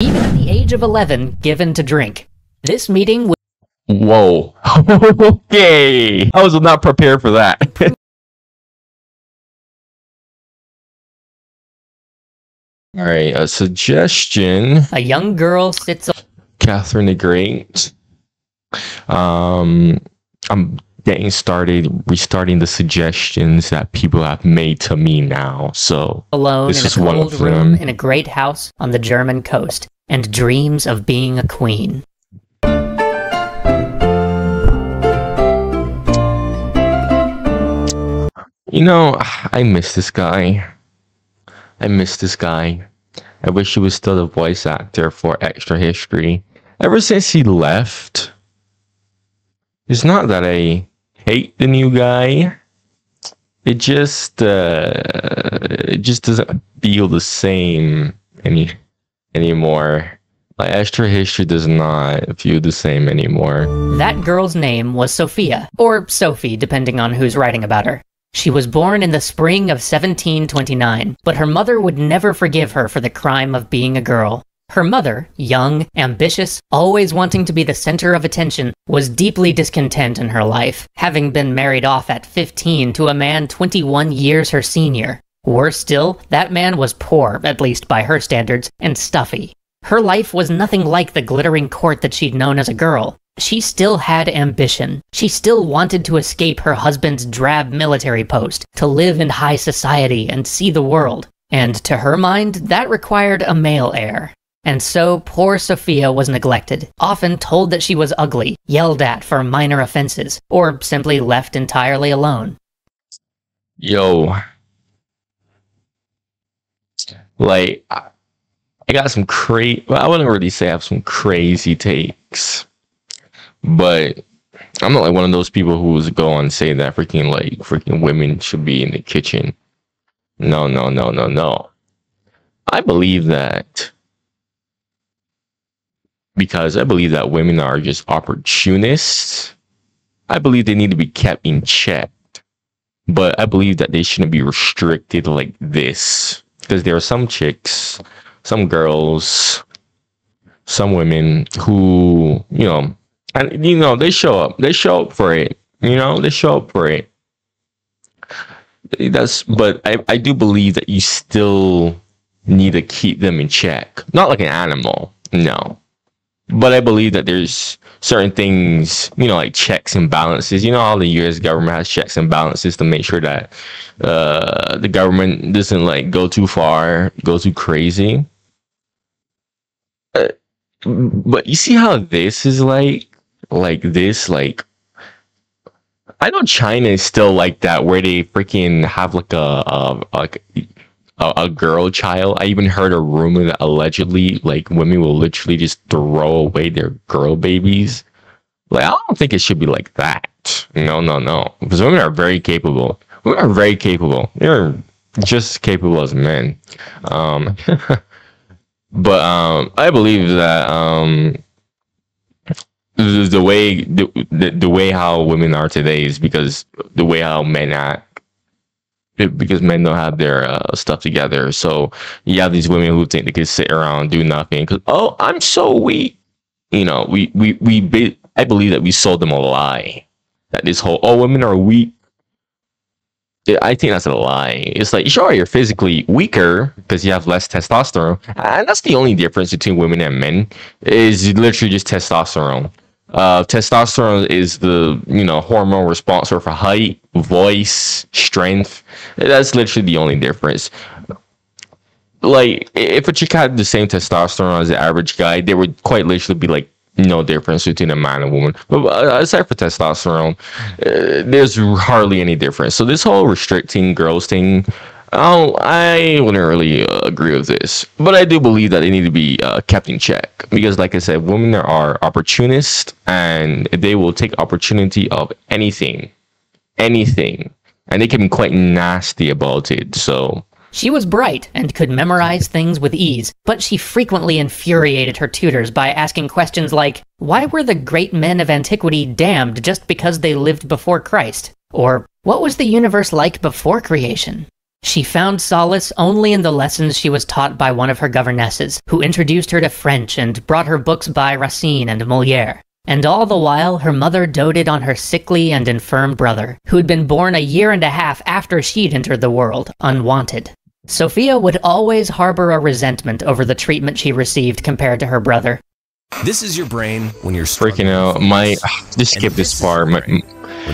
even at the age of 11, given to drink. This meeting would... Whoa. Okay. I was not prepared for that. All right, a suggestion. A young girl sits... Catherine the Great. I'm restarting the suggestions that people have made to me now. So alone this in a is one cold of room them. in a great house on the German coast, and dreams of being a queen. You know, I miss this guy. I wish he was still the voice actor for Extra History. Ever since he left, it's not that I hate the new guy. It just doesn't feel the same anymore. Like Extra History does not feel the same anymore. That girl's name was Sophia, or Sophie, depending on who's writing about her. She was born in the spring of 1729, but her mother would never forgive her for the crime of being a girl. Her mother, young, ambitious, always wanting to be the center of attention, was deeply discontent in her life, having been married off at 15 to a man 21 years her senior. Worse still, that man was poor, at least by her standards, and stuffy. Her life was nothing like the glittering court that she'd known as a girl. She still had ambition. She still wanted to escape her husband's drab military post, to live in high society and see the world. And to her mind, that required a male heir. And so poor Sophia was neglected, often told that she was ugly, yelled at for minor offenses, or simply left entirely alone. Yo. Like, I got some well, I wouldn't really say I have some crazy takes. But I'm not like one of those people who was go on say that freaking women should be in the kitchen. No. I believe that because I believe that women are just opportunists. I believe they need to be kept in check. But I believe that they shouldn't be restricted like this. Because there are some chicks, some girls, some women who, and they show up for it. They show up for it. But I do believe that you still need to keep them in check. Not like an animal, no. But I believe that there's certain things, like checks and balances. How the US government has checks and balances to make sure that the government doesn't go too far, go too crazy. But you see how this is like this, I know China is still like that, where they freaking have a girl child. I even heard a rumor that allegedly women will literally just throw away their girl babies. I don't think it should be like that. No. Because women are very capable. Women are very capable. They're just as capable as men. But I believe that the way how women are today is because the way how men act. Because men don't have their stuff together. So you have these women who think they can sit around, do nothing. Because, oh, I'm so weak. I believe that we sold them a lie. That this whole, oh, women are weak. I think that's a lie. It's like, sure, you're physically weaker because you have less testosterone. And that's the only difference between women and men, is literally just testosterone. Testosterone is the hormone responsible for height, voice, strength. That's literally the only difference. If a chick had the same testosterone as the average guy, there would quite literally be no difference between a man and woman. But aside for testosterone, there's hardly any difference. So this whole restricting girls thing, I wouldn't really agree with this. But I do believe that they need to be kept in check. Because like I said, women are opportunists, and they will take opportunity of anything. And they can be quite nasty about it, so... She was bright and could memorize things with ease, but she frequently infuriated her tutors by asking questions like, why were the great men of antiquity damned just because they lived before Christ? Or, what was the universe like before creation? She found solace only in the lessons she was taught by one of her governesses, who introduced her to French and brought her books by Racine and Molière. And all the while, her mother doted on her sickly and infirm brother, who'd been born a year and a half after she'd entered the world, unwanted. Sophia would always harbor a resentment over the treatment she received compared to her brother. This is your brain when you're Freaking out. Just skip this part. When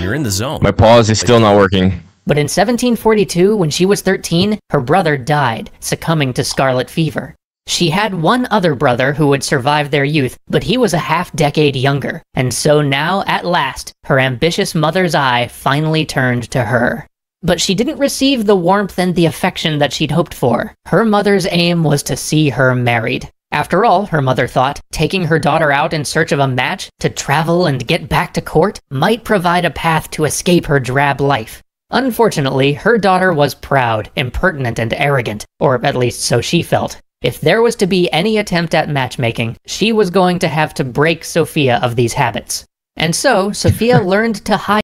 you're in the zone. My pause is still not working. But in 1742, when she was 13, her brother died, succumbing to scarlet fever. She had one other brother who would survive their youth, but he was a half-decade younger, and so now, at last, her ambitious mother's eye finally turned to her. But she didn't receive the warmth and the affection that she'd hoped for. Her mother's aim was to see her married. After all, her mother thought, taking her daughter out in search of a match, to travel and get back to court, might provide a path to escape her drab life. Unfortunately, her daughter was proud, impertinent, and arrogant, or at least so she felt. If there was to be any attempt at matchmaking, she was going to have to break Sophia of these habits. And so, Sophia learned to hide.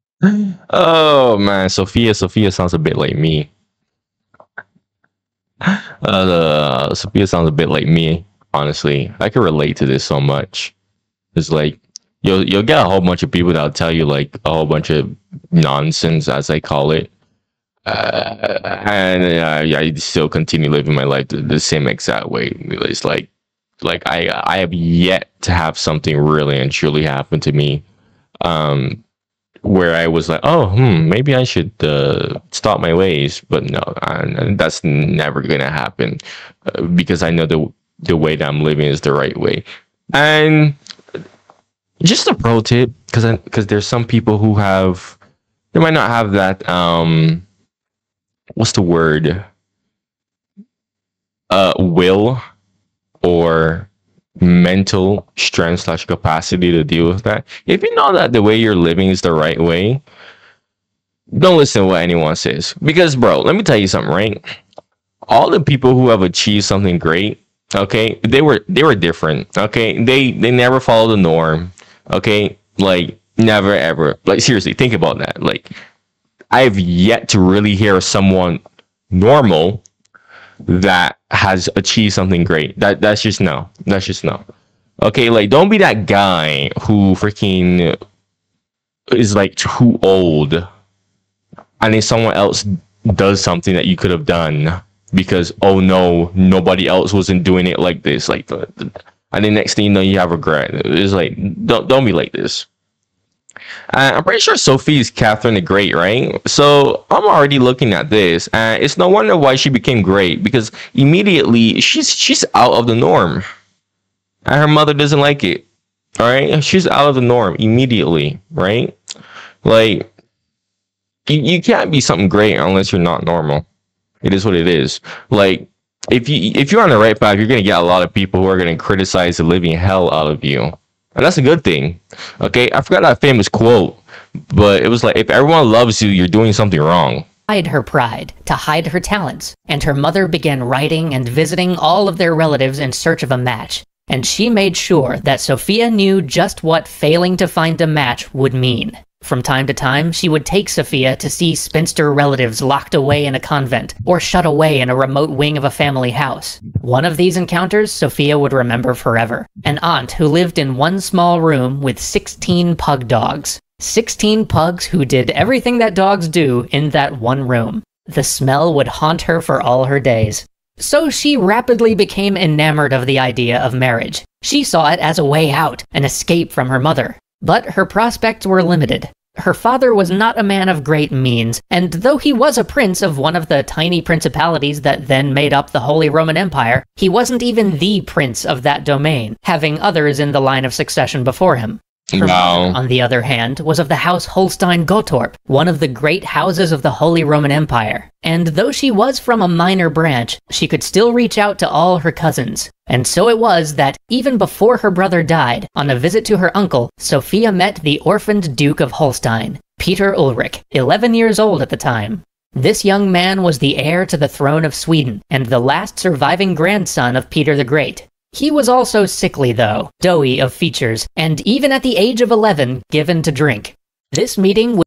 Oh man, Sophia sounds a bit like me. Sophia sounds a bit like me, honestly. I can relate to this so much. It's like, you'll get a whole bunch of people that'll tell you like a whole bunch of nonsense, as I call it, and I still continue living my life the same exact way. It's like I have yet to have something really and truly happen to me, where I was like, oh, maybe I should stop my ways, but no, that's never gonna happen, because I know the way that I'm living is the right way. And just a pro tip, because there's some people who they might not have that, what's the word? Will or mental strength / capacity to deal with that. If you know that the way you're living is the right way, don't listen to what anyone says. Because, bro, let me tell you something, right? All the people who have achieved something great, okay, they were different, okay? They never followed the norm. Okay, like never ever. Like seriously, think about that. Like I've yet to really hear someone normal that has achieved something great. That's just no. That's just no. Okay, like don't be that guy who freaking is like too old, and then someone else does something that you could have done because oh no, nobody else wasn't doing it like this. Like and then next thing you know, you have regret. It's like, don't be like this. I'm pretty sure Sophie is Catherine the Great, right? So I'm already looking at this. It's no wonder why she became great, because immediately she's out of the norm. And her mother doesn't like it. All right? She's out of the norm immediately, right? Like, you can't be something great unless you're not normal. It is what it is. Like, if you're on the right path, you're gonna get a lot of people who are gonna criticize the living hell out of you, and that's a good thing. Okay, I forgot that famous quote, but it was like, if everyone loves you, you're doing something wrong. Hide her pride, to hide her talents, and her mother began writing and visiting all of their relatives in search of a match. And she made sure that Sophia knew just what failing to find a match would mean. From time to time, she would take Sophia to see spinster relatives locked away in a convent, or shut away in a remote wing of a family house. One of these encounters Sophia would remember forever. An aunt who lived in one small room with 16 pug dogs. 16 pugs who did everything that dogs do in that one room. The smell would haunt her for all her days. So she rapidly became enamored of the idea of marriage. She saw it as a way out, an escape from her mother. But her prospects were limited. Her father was not a man of great means, and though he was a prince of one of the tiny principalities that then made up the Holy Roman Empire, he wasn't even the prince of that domain, having others in the line of succession before him. Her mother, on the other hand, was of the house Holstein-Gottorp, one of the great houses of the Holy Roman Empire. And though she was from a minor branch, she could still reach out to all her cousins. And so it was that, even before her brother died, on a visit to her uncle, Sophia met the orphaned Duke of Holstein, Peter Ulrich, 11 years old at the time. This young man was the heir to the throne of Sweden, and the last surviving grandson of Peter the Great. He was also sickly though, doughy of features, and even at the age of 11, given to drink. This meeting was—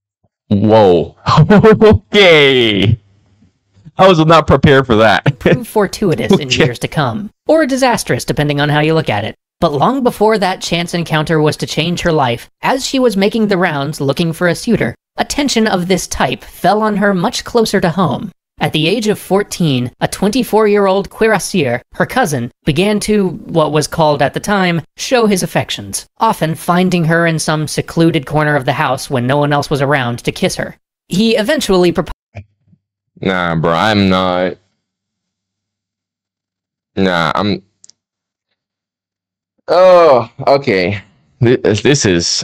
Whoa. Okay. I was not prepared for that. Prove fortuitous in years to come, or disastrous depending on how you look at it. But long before that chance encounter was to change her life, as she was making the rounds looking for a suitor, attention of this type fell on her much closer to home. At the age of 14, a 24-year-old cuirassier, her cousin, began to, what was called at the time, show his affections, often finding her in some secluded corner of the house when no one else was around to kiss her. He eventually proposed. Nah, bro, I'm not. Nah, I'm. Oh, okay. This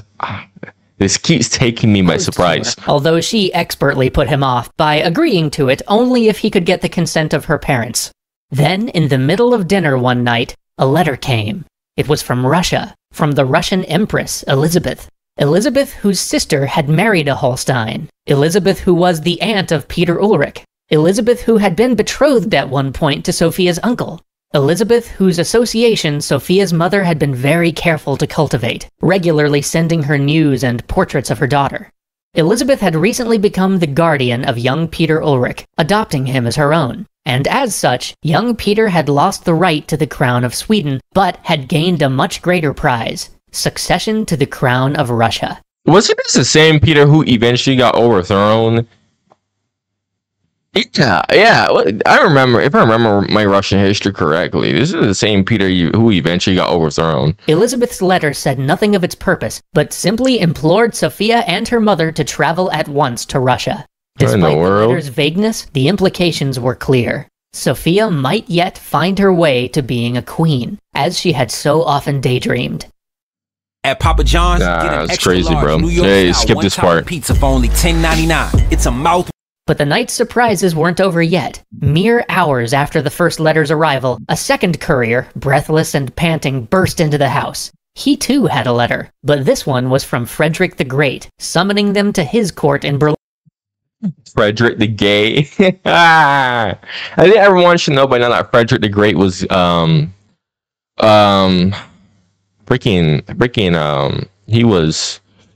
keeps taking me by surprise. Although she expertly put him off by agreeing to it only if he could get the consent of her parents. Then, in the middle of dinner one night, a letter came. It was from Russia, from the Russian Empress, Elizabeth. Elizabeth, whose sister had married a Holstein. Elizabeth, who was the aunt of Peter Ulrich. Elizabeth, who had been betrothed at one point to Sophia's uncle. Elizabeth, whose association Sophia's mother had been very careful to cultivate, regularly sending her news and portraits of her daughter. Elizabeth had recently become the guardian of young Peter Ulrich, adopting him as her own. And as such, young Peter had lost the right to the crown of Sweden, but had gained a much greater prize, succession to the crown of Russia. Wasn't this the same Peter who eventually got overthrown? Yeah. I remember, if I remember my Russian history correctly, this is the same Peter who eventually got overthrown. Elizabeth's letter said nothing of its purpose, but simply implored Sophia and her mother to travel at once to Russia. Despite the letter's vagueness, the implications were clear. Sophia might yet find her way to being a queen, as she had so often daydreamed. At Papa John's, get an that's extra crazy, large bro. New York Hey, style skip this one-topping part. Pizza for only $10.99. It's a mouth. But the night's surprises weren't over yet. Mere hours after the first letter's arrival, a second courier, breathless and panting, burst into the house. He too had a letter, but this one was from Frederick the Great, summoning them to his court in Berlin. Frederick the Gay. I think everyone should know by now that Frederick the Great was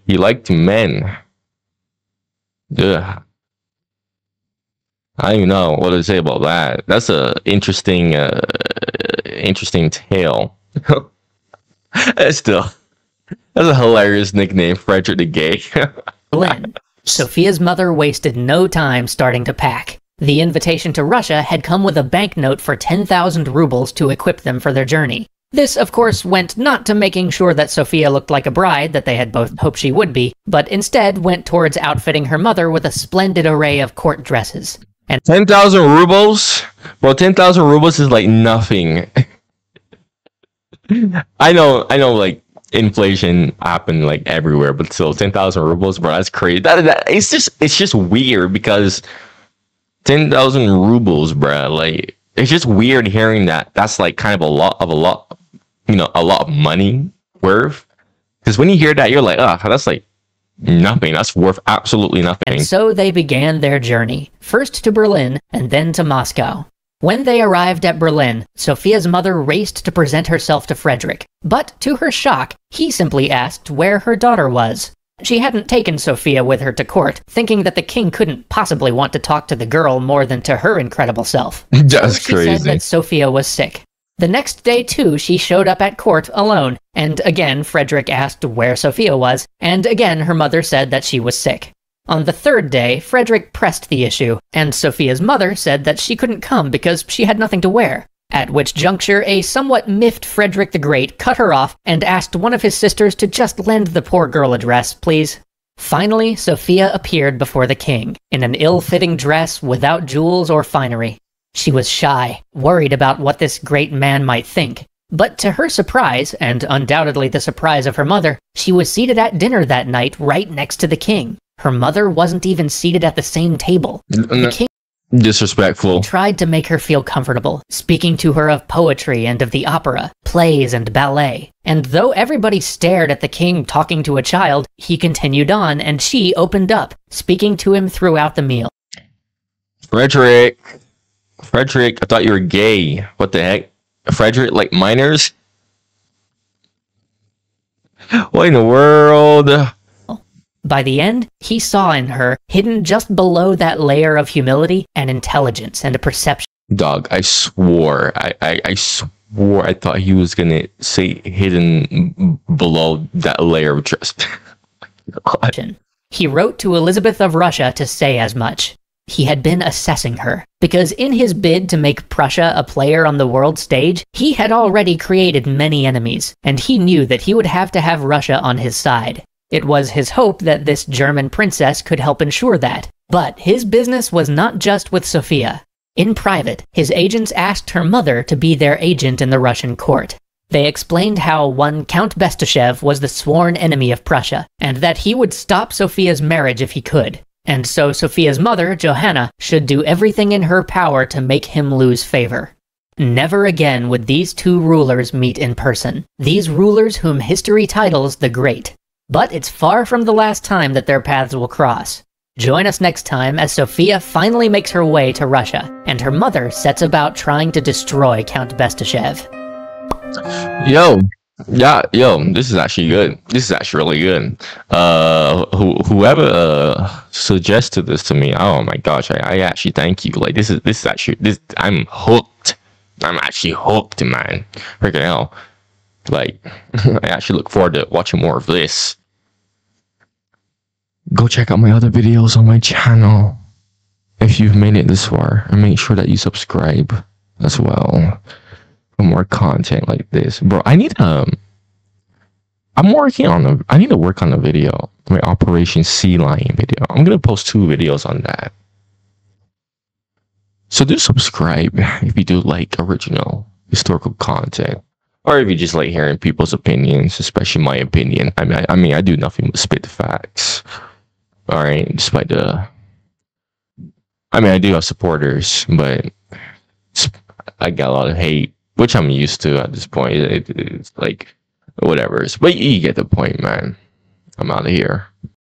he liked men. Ugh. I don't even know what to say about that. That's a interesting tale. That's a hilarious nickname, Frederick the Gay. Berlin. Sophia's mother wasted no time starting to pack. The invitation to Russia had come with a banknote for 10,000 rubles to equip them for their journey. This, of course, went not to making sure that Sophia looked like a bride that they had both hoped she would be, but instead went towards outfitting her mother with a splendid array of court dresses. And 10,000 rubles? Bro, 10,000 rubles is like nothing. I know, like, inflation happened like everywhere, but still 10,000 rubles, bro, that's crazy. It's just weird because 10,000 rubles, bro, like, it's just weird hearing that. That's like kind of a lot of money worth. Because when you hear that, you're like, that's like nothing. That's worth absolutely nothing. And so they began their journey, first to Berlin and then to Moscow. When they arrived at Berlin, Sophia's mother raced to present herself to Frederick, but to her shock, he simply asked where her daughter was. She hadn't taken Sophia with her to court, thinking that the king couldn't possibly want to talk to the girl more than to her incredible self. That's so she crazy. said that Sophia was sick. The next day, too, she showed up at court alone, and again Frederick asked where Sophia was, and again her mother said that she was sick. On the third day, Frederick pressed the issue, and Sophia's mother said that she couldn't come because she had nothing to wear. At which juncture, a somewhat miffed Frederick the Great cut her off and asked one of his sisters to just lend the poor girl a dress, please. Finally, Sophia appeared before the king, in an ill-fitting dress without jewels or finery. She was shy, worried about what this great man might think. But to her surprise, and undoubtedly the surprise of her mother, she was seated at dinner that night right next to the king. Her mother wasn't even seated at the same table. The king disrespectful tried to make her feel comfortable, speaking to her of poetry and of the opera, plays and ballet. And though everybody stared at the king talking to a child, he continued on and she opened up, speaking to him throughout the meal. Frederick, I thought you were gay. What the heck? Frederick, like minors? What in the world? By the end, he saw in her, hidden just below that layer of humility, an intelligence and a perception. Dog, I swore. I swore I thought he was gonna say hidden below that layer of trust. He wrote to Elizabeth of Russia to say as much. He had been assessing her, because in his bid to make Prussia a player on the world stage, he had already created many enemies, and he knew that he would have to have Russia on his side. It was his hope that this German princess could help ensure that. But his business was not just with Sophia. In private, his agents asked her mother to be their agent in the Russian court. They explained how one Count Bestuzhev was the sworn enemy of Prussia, and that he would stop Sophia's marriage if he could. And so Sophia's mother, Johanna, should do everything in her power to make him lose favor. Never again would these two rulers meet in person, these rulers whom history titles the Great. But it's far from the last time that their paths will cross. Join us next time as Sophia finally makes her way to Russia, and her mother sets about trying to destroy Count Bestuzhev. Yo, this is actually good. This is actually really good. Whoever suggested this to me, oh my gosh, I actually thank you. Like this is actually I'm hooked. I'm actually hooked, man. Freaking hell. Like I actually look forward to watching more of this. Go check out my other videos on my channel if you've made it this far, and make sure that you subscribe as well for more content like this, bro. I need to work on a video, my Operation Sea Lion video. I'm gonna post 2 videos on that. So do subscribe if you do like original historical content, or if you just like hearing people's opinions, especially my opinion. I mean, I do nothing but spit the facts. All right, despite I do have supporters, but I got a lot of hate, which I'm used to at this point. It's like whatever. But you get the point, man. I'm out of here.